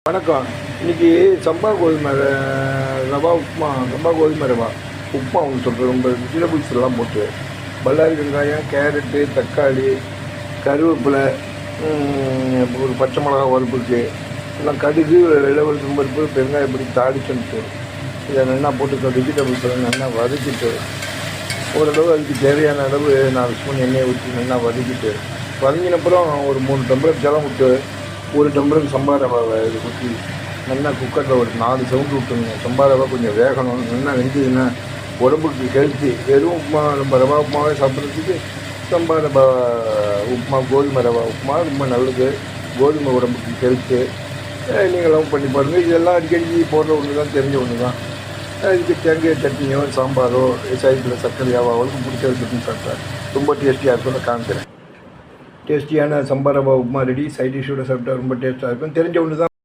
வணக்கம். இன்றைக்கி சம்பா கோதுமை ரவா உப்புமா, சம்பா கோதுமை ரவா உப்புமா ஒன்று சொல்கிறேன். ரொம்ப வெஜிடபிள்ஸ் எல்லாம் போட்டு பல்லாரி வெங்காயம், கேரட்டு, தக்காளி, கருவேப்பிலை, ஒரு பச்சை மிளகா வறுப்புக்கு எல்லாம் கடுகு, வெள்ளை பருப்பு, பெருங்காயம் இப்படி தாளிச்சுட்டு இதை நல்லா போட்டு வெஜிடபிள்ஸ் எல்லாம் நல்லா வதக்கிட்டு ஓரளவு அதுக்கு தேவையான அளவு 4 ஸ்பூன் எண்ணெயை ஊற்றி நல்லா வதங்கினப்புறம் ஒரு 3 டம்ளர் ஜலம் விட்டு 1 டம்ளர் சம்பா ரவாவை இது ஊற்றி நல்லா குக்கரில் ஒரு 4 சவுண்டு விட்டுருங்க. சம்பா ரவா கொஞ்சம் வேகணும். நல்லா வெந்ததுன்னா உடம்புக்கு ஹெல்த்தி. வெறும் உப்புமா நம்ம ரவா உப்புமாவே சாப்பிட்றதுக்கு சம்பா ரவா உப்புமா, கோதுமை ரவா உப்புமா ரொம்ப நல்லது. கோதுமை உடம்புக்கு ஹெல்த்து. நீங்களும் பண்ணி பாருங்கள். இதெல்லாம் அடிக்கடி போடுற ஒன்று தான், தெரிஞ்ச ஒன்று தான். இதுக்கு தேங்காய் சட்னியோ சாம்பாரோ சைடில் சர்க்கரையாவோ அவளுக்கு பிடிச்ச சட்னி சாப்பிட்டா ரொம்ப டேஸ்டியாக இருக்கும்னு காமிக்கிறேன். டேஸ்டியான சம்பா ரவா உப்புமா ரெடி. சைட் டிஷ்ஷோட சாப்பிட்டா ரொம்ப டேஸ்ட்டாக இருக்கும். தெரிஞ்ச ஒன்று தான்.